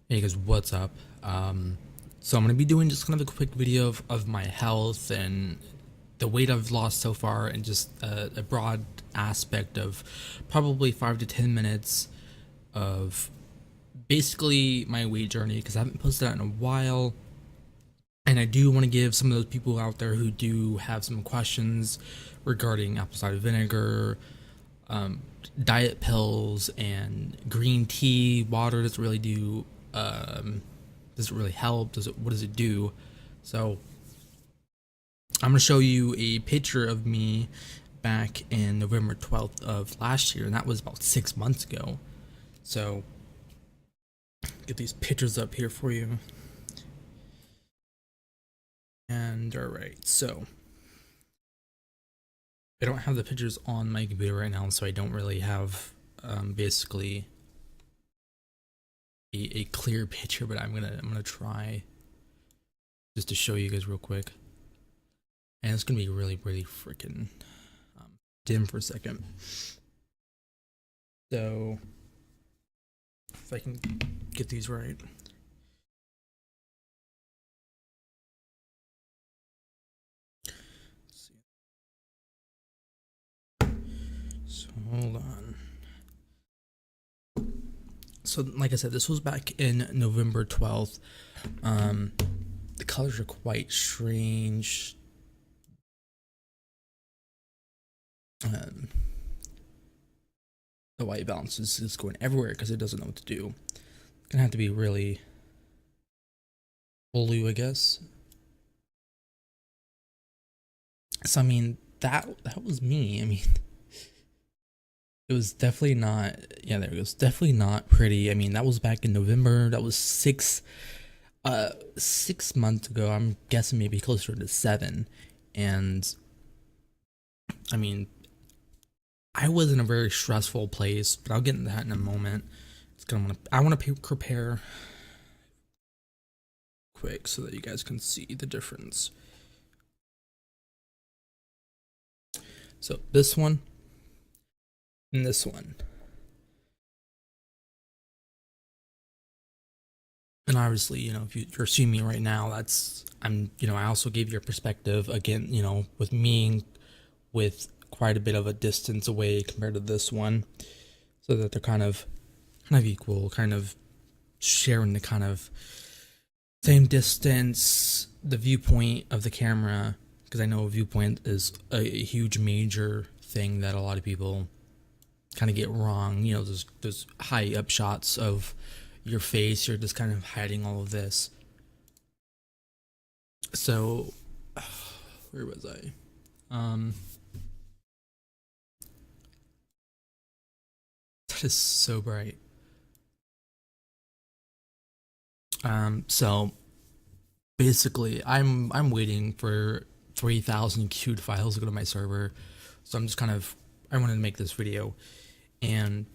Hey guys, what's up? So I'm gonna be doing just kind of a quick video of my health and the weight I've lost so far, and just a broad aspect of probably 5 to 10 minutes of basically my weight journey, because I haven't posted that in a while. And I do want to give some of those people out there who do have some questions regarding apple cider vinegar, um, diet pills, and green tea. Water doesn't really do. Does it really help? What does it do? So I'm gonna show you a picture of me back in November 12th of last year, and that was about 6 months ago. So get these pictures up here for you. And all right, so I don't have the pictures on my computer right now, so I don't really have basically a clear picture, but I'm gonna try just to show you guys real quick. And it's gonna be really freaking dim for a second. So if I can get these right. Let's see. So hold on. So like I said, this was back in November 12th. The colors are quite strange. Um, the white balance is going everywhere because it doesn't know what to do. Gonna have to be really blue, I guess. So I mean, that was me. I mean, it was definitely not. Yeah, there it goes. Definitely not pretty. I mean, that was back in November. That was 6 months ago. I'm guessing maybe closer to 7. And I mean, I was in a very stressful place, but I'll get into that in a moment. I want to prepare quick so that you guys can see the difference. So this one and this one. And obviously, if you're seeing me right now, I also gave your perspective again, with me with quite a bit of a distance away compared to this one, so that they're kind of equal, kind of sharing the kind of same distance, the viewpoint of the camera, because I know viewpoint is a huge major thing that a lot of people kind of get wrong. There's high up shots of your face, you're just kind of hiding all of this. So where was I? That is so bright. So basically, I'm waiting for 3,000 queued files to go to my server. So I wanted to make this video. And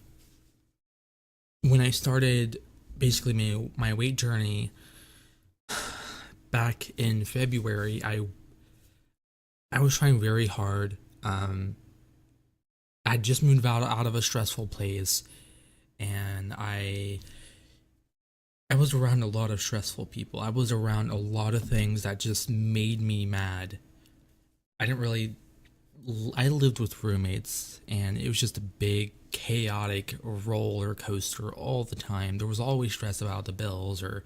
when I started basically my weight journey back in February, I was trying very hard. I just moved out of a stressful place, and I was around a lot of stressful people. I was around a lot of things that just made me mad. I didn't really I lived with roommates, and it was just a big chaotic roller coaster all the time. There was always stress about the bills, or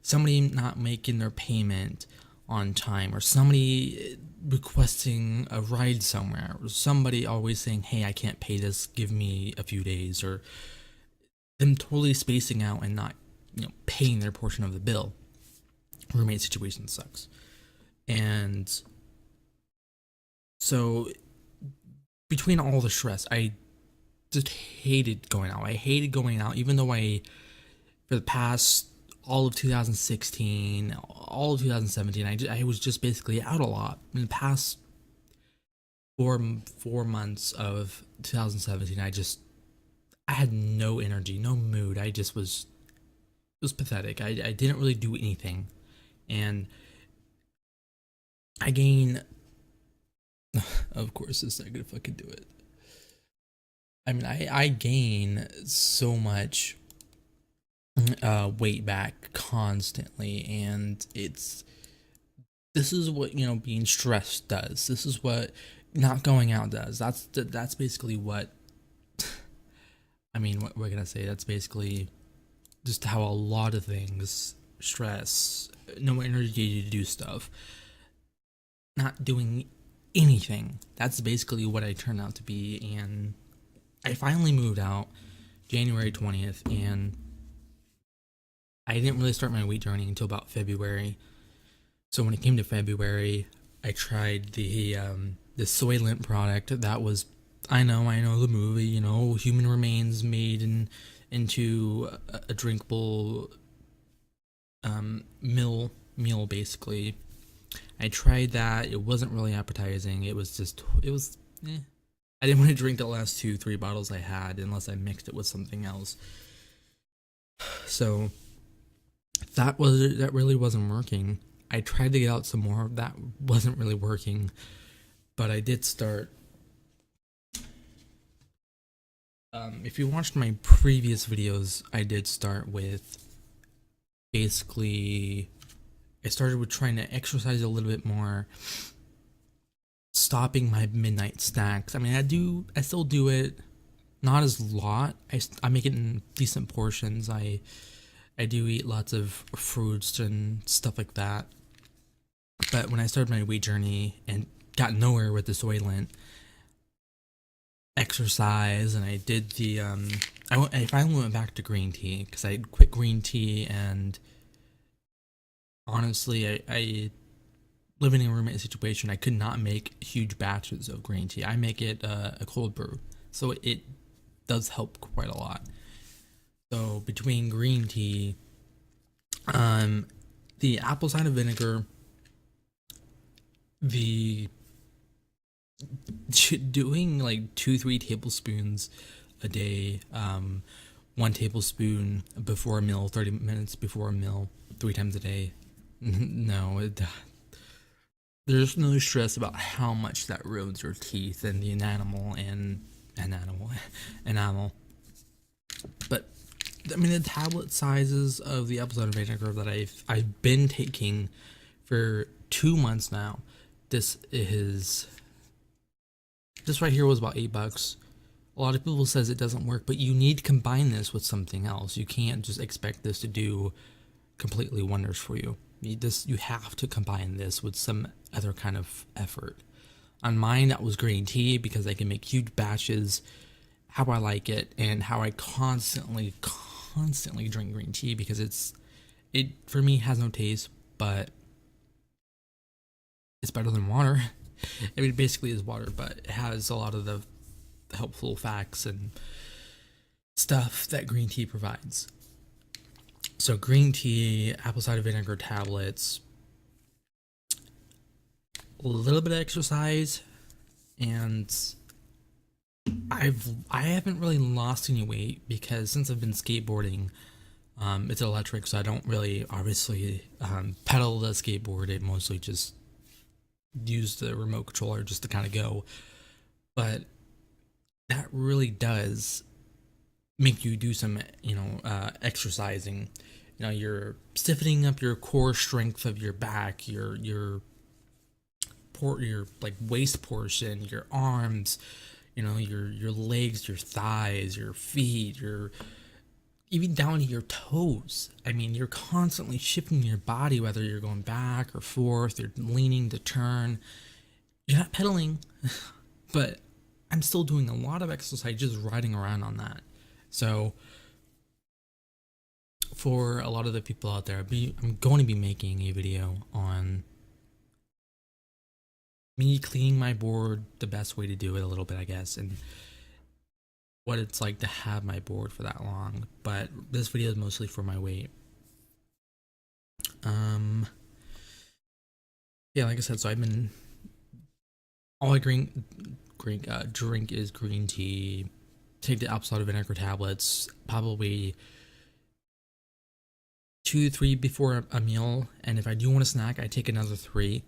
somebody not making their payment on time, or somebody requesting a ride somewhere, or somebody always saying, "Hey, I can't pay this, give me a few days," or them totally spacing out and not, paying their portion of the bill. Roommate situation sucks. And so between all the stress, I just hated going out. I hated going out, even though for the past all of 2016, all of 2017, I was just basically out a lot. In the past four months of 2017, I had no energy, no mood. It was pathetic. I didn't really do anything, and I gain. Of course, it's not gonna fucking do it. I mean, I gain so much weight back constantly, and this is what, you know, being stressed does. This is what not going out does. That's basically what, I mean, what can I say? That's basically just how a lot of things, stress, no energy to do stuff, not doing anything. That's basically what I turned out to be. And I finally moved out January 20th, and I didn't really start my weight journey until about February. So when it came to February, I tried the Soylent product. That was, I know the movie. You know, human remains made into a drinkable meal basically. I tried that. It wasn't really appetizing. It was. I didn't want to drink the last 2-3 bottles I had unless I mixed it with something else. So that really wasn't working. I tried to get out some more. That wasn't really working, but I did start. If you watched my previous videos, I did start with basically. I started with trying to exercise a little bit more, stopping my midnight snacks. I mean, I still do it, not as a lot. I make it in decent portions. I do eat lots of fruits and stuff like that. But when I started my weight journey and got nowhere with the Soylent exercise, and I did I finally went back to green tea because I quit green tea, and honestly, I living in a roommate situation, I could not make huge batches of green tea. I make it a cold brew, so it does help quite a lot. So between green tea, the apple cider vinegar, the doing like 2-3 tablespoons a day, 1 tablespoon before a meal, 30 minutes before a meal, 3 times a day. No, there's no stress about how much that ruins your teeth and the enamel. But I mean, the tablet sizes of the apple cider vinegar that I've been taking for 2 months now. This is this right here was about $8. A lot of people says it doesn't work, but you need to combine this with something else. You can't just expect this to do completely wonders for you. You have to combine this with some other kind of effort. On mine, that was green tea because I can make huge batches how I like it and how I constantly drink green tea because it for me has no taste, but it's better than water. I mean, it basically is water, but it has a lot of the helpful facts and stuff that green tea provides. So green tea, apple cider vinegar tablets, a little bit of exercise, and I haven't really lost any weight because since I've been skateboarding, it's electric, so I don't really obviously pedal the skateboard. It mostly just use the remote controller just to kind of go. But that really does make you do some, exercising. You know, you're stiffening up your core strength of your back, your like waist portion, your arms, your legs, your thighs, your feet, your even down to your toes. I mean, you're constantly shifting your body, whether you're going back or forth, you're leaning to turn. You're not pedaling, but I'm still doing a lot of exercise just riding around on that. So, for a lot of the people out there, I'm going to be making a video on me cleaning my board, the best way to do it a little bit, I guess, and what it's like to have my board for that long. But this video is mostly for my weight. Yeah, like I said, so I've been all I drink is green tea. Take the apple cider vinegar tablets, probably 2-3 before a meal, and if I do want a snack, I take another 3.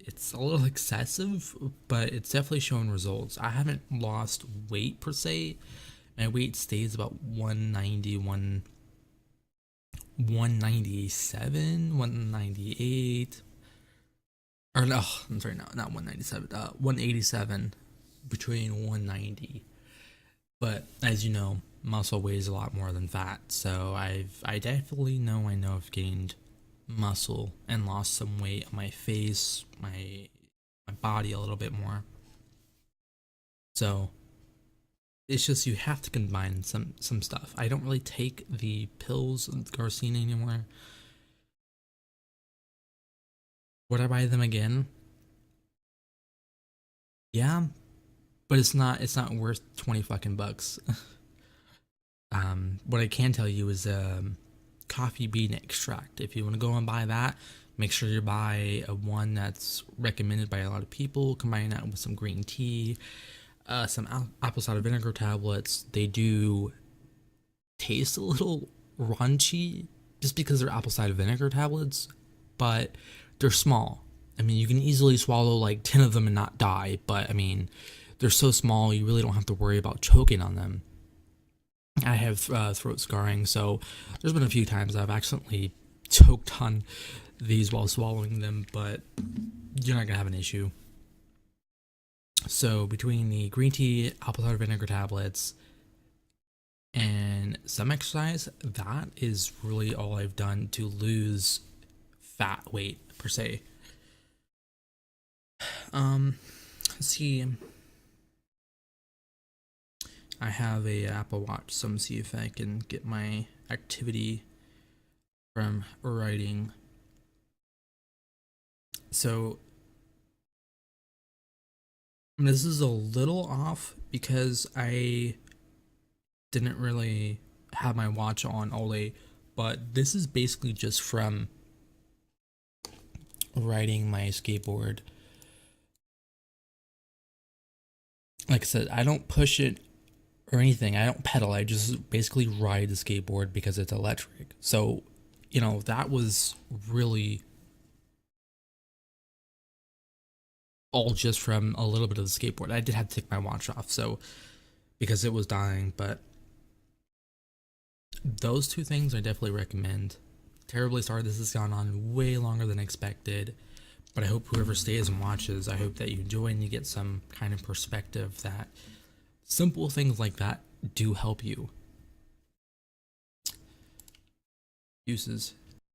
It's a little excessive, but it's definitely showing results. I haven't lost weight per se. My weight stays about 190, 197, 198, or no, I'm sorry, no, not 197, 187 between 190. But as you know, muscle weighs a lot more than fat, so I definitely know I've gained muscle and lost some weight on my face, my body a little bit more. So it's just you have to combine some stuff. I don't really take the pills of Garcine anymore. Would I buy them again? Yeah, but it's not worth 20 fucking bucks. What I can tell you is coffee bean extract. If you want to go and buy that, make sure you buy a one that's recommended by a lot of people. Combine that with some green tea, some apple cider vinegar tablets. They do taste a little raunchy just because they're apple cider vinegar tablets, but they're small. I mean, you can easily swallow like 10 of them and not die, but I mean, they're so small you really don't have to worry about choking on them. I have throat scarring, so there's been a few times I've accidentally choked on these while swallowing them, but you're not gonna have an issue. So between the green tea, apple cider vinegar tablets, and some exercise, that is really all I've done to lose fat weight per se. Let's see. I have a Apple Watch, so I'm gonna see if I can get my activity from writing. So this is a little off because I didn't really have my watch on all day, but this is basically just from riding my skateboard. Like I said, I don't push it or anything. I don't pedal. I just basically ride the skateboard because it's electric. So, that was really all just from a little bit of the skateboard. I did have to take my watch off, so because it was dying, but those two things I definitely recommend. Terribly sorry this has gone on way longer than expected, but I hope whoever stays and watches, I hope that you enjoy and you get some kind of perspective that simple things like that do help you. Uses.